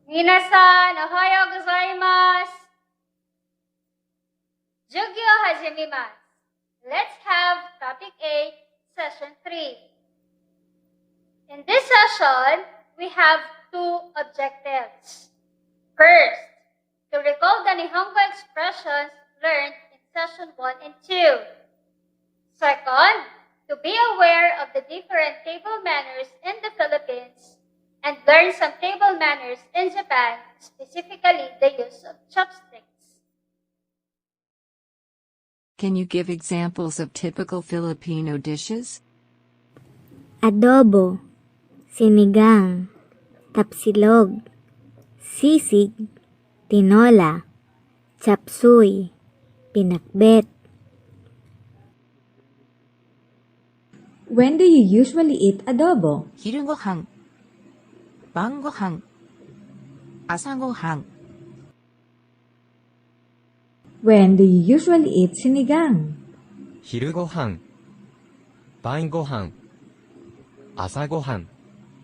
Minasan, ohayo gozaimasu. Jugyo hajimimasu. Let's have topic 8, session 3. In this session, we have two objectives. First, to recall the Nihongo expressions learned in session 1 and 2. Second, to be aware of the different table manners in the Philippines and learn some table manners in Japan, specifically the use of chopsticks. Can you give examples of typical Filipino dishes? Adobo, sinigang, tapsilog, sisig, tinola, chapsuy, pinakbet. When do you usually eat adobo? 昼ごはん、晩ごはん、朝ごはん。When do you usually eat sinigang? 昼ごはん、晩ごはん、朝ごはん。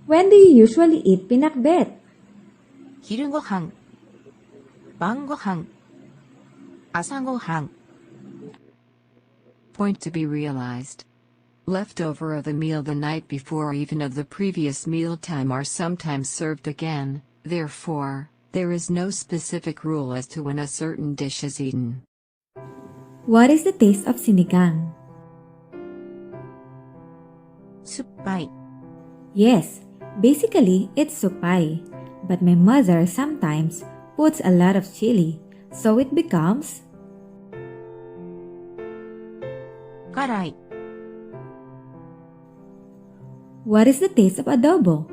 When do you usually eat pinakbet? 昼ごはん、晩ごはん、朝ごはん。Point to be realized. Leftover of the meal the night before or even of the previous mealtime are sometimes served again, therefore, there is no specific rule as to when a certain dish is eaten. What is the taste of sinigang? 酸っぱい。 Yes, basically it's supay, but my mother sometimes puts a lot of chili, so it becomes 辛い。 What is the taste of adobo?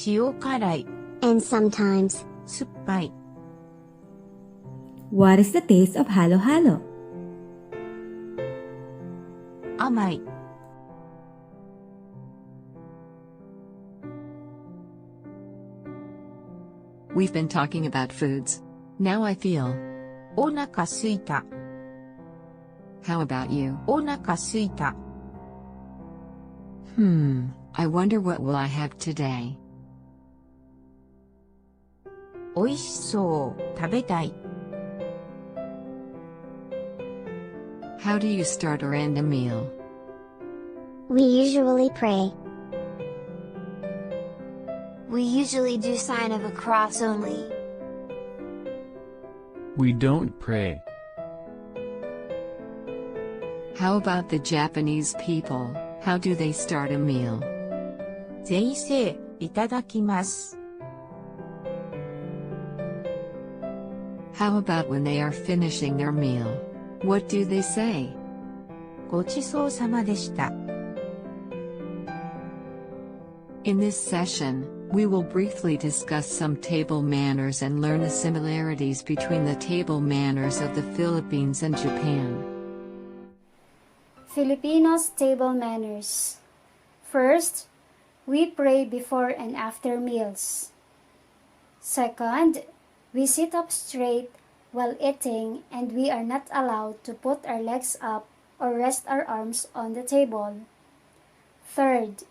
塩辛い。 And sometimes, 酸っぱい。 What is the taste of halo-halo? 甘い。 We've been talking about foods. Now I feel. お腹すいた。How about you? お腹すいた。I wonder what will I have today. おいしそう。食べたい。How do you start or end a meal? we usually pray. We usually do sign of a cross only. We don't pray. How about the Japanese people? How do they start a meal? 税制いただきます。How about when they are finishing their meal? What do they say? ごちそうさまでした。In this session, we will briefly discuss some table manners and learn the similarities between the table manners of the Philippines and Japan. Filipinos' table manners. First, we pray before and after meals. Second, we sit up straight while eating and we are not allowed to put our legs up or rest our arms on the table. Third,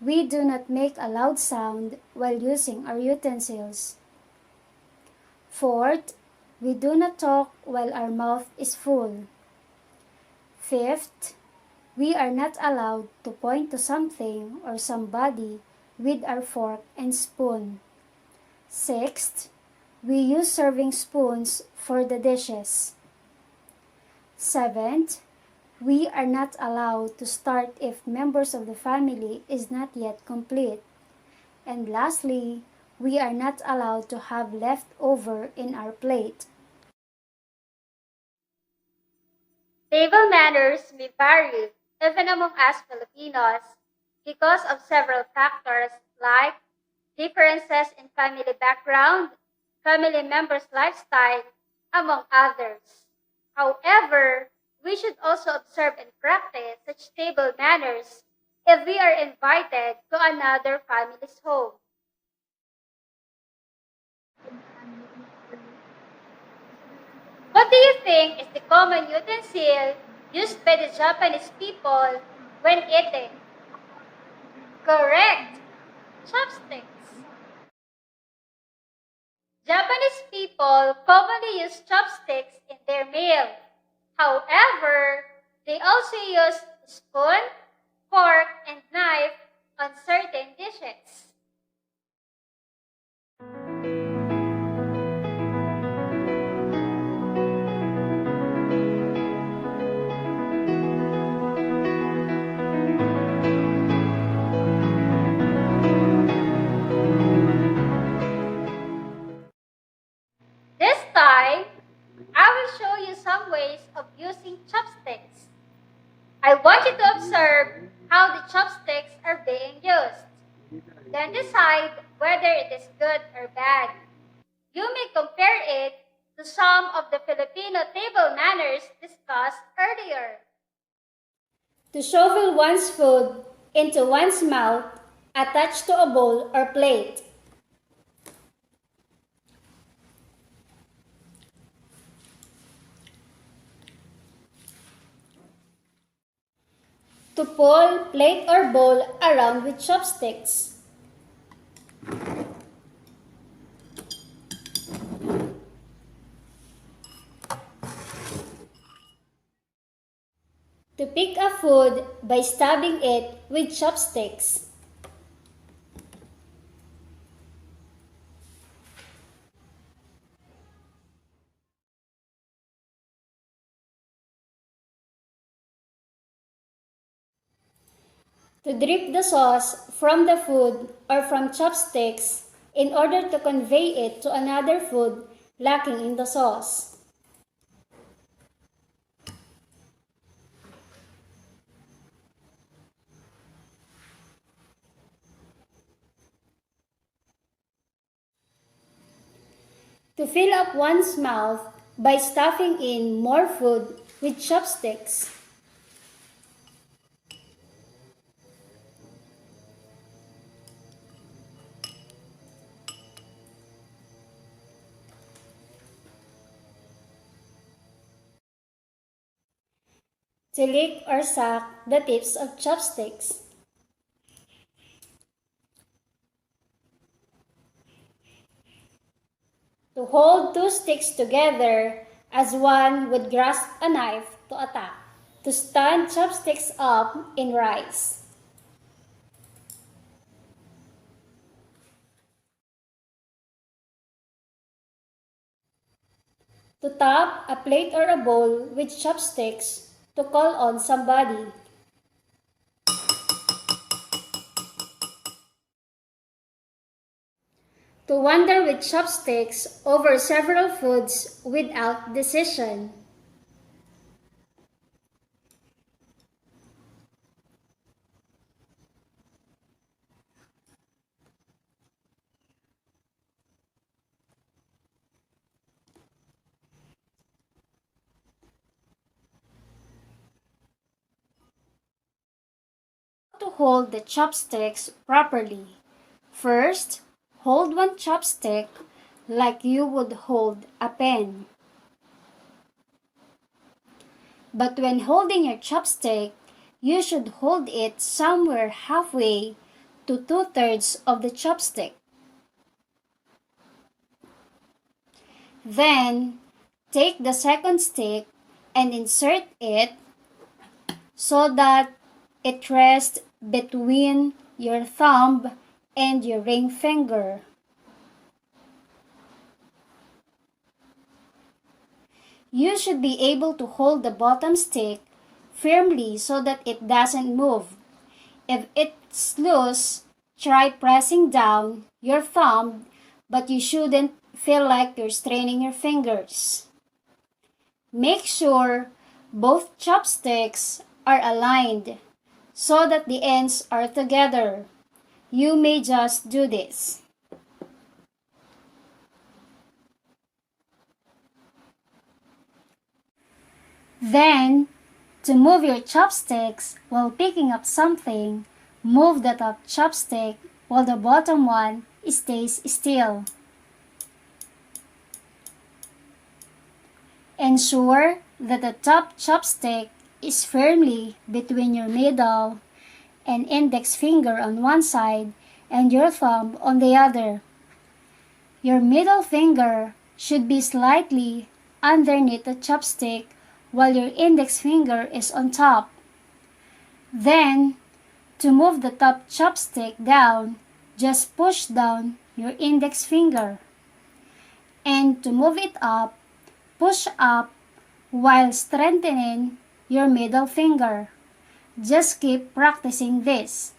we do not make a loud sound while using our utensils. Fourth, we do not talk while our mouth is full. Fifth, we are not allowed to point to something or somebody with our fork and spoon. Sixth, we use serving spoons for the dishes. Seventh, we are not allowed to start if members of the family is not yet complete. And lastly, we are not allowed to have leftover in our plate. Table manners may vary even among us Filipinos because of several factors like differences in family background, family members' lifestyle, among others. However, we should also observe and practice such table manners if we are invited to another family's home. do you think is the common utensil used by the Japanese people when eating? Correct! Chopsticks. Japanese people commonly use chopsticks in their meal. However, they also use spoon, fork, and knife on certain dishes. This time, I will show you some ways of using chopsticks. I want you to observe how the chopsticks are being used. Then decide whether it is good or bad. You may compare it to some of the Filipino table manners discussed earlier. To shovel one's food into one's mouth attached to a bowl or plate. To pull plate or bowl around with chopsticks. To pick a food by stabbing it with chopsticks. To drip the sauce from the food or from chopsticks in order to convey it to another food lacking in the sauce. To fill up one's mouth by stuffing in more food with chopsticks. To lick or suck the tips of chopsticks. To hold two sticks together as one would grasp a knife to attack. To stand chopsticks up in rice. To tap a plate or a bowl with chopsticks to call on somebody. To wander with chopsticks over several foods without decision. To hold the chopsticks properly. First, hold one chopstick like you would hold a pen. But when holding your chopstick, you should hold it somewhere halfway to 2/3 of the chopstick. Then, take the second stick and insert it so that it rests between your thumb and your ring finger. You should be able to hold the bottom stick firmly so that it doesn't move. If it's loose, try pressing down your thumb, but you shouldn't feel like you're straining your fingers. Make sure both chopsticks are aligned so that the ends are together. You may just do this. Then, to move your chopsticks while picking up something, move the top chopstick while the bottom one stays still. Ensure that the top chopstick is firmly between your middle and index finger on one side and your thumb on the other. Your middle finger should be slightly underneath the chopstick while your index finger is on top. Then, to move the top chopstick down, just push down your index finger. And to move it up, push up while strengthening your middle finger. Just keep practicing this.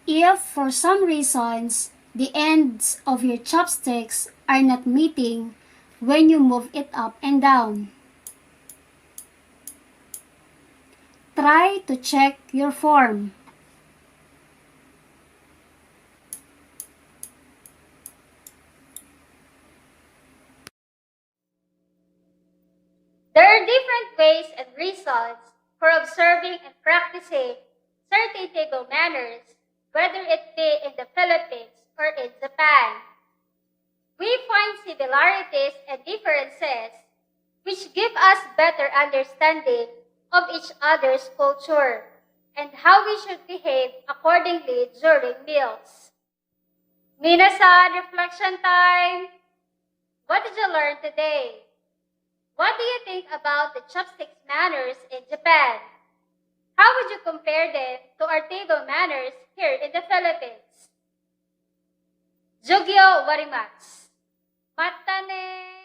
If for some reasons the ends of your chopsticks are not meeting when you move it up and down, try to check your form. There are different ways and results for observing and practicing certain table manners, whether it be in the Philippines or in Japan. We find similarities and differences which give us better understanding of each other's culture and how we should behave accordingly during meals. Minasan, reflection time! What did you learn today? What do you think about the chopsticks manners in Japan? How would you compare them to our table manners here in the Philippines? Jugyo warimasu. Mata ne!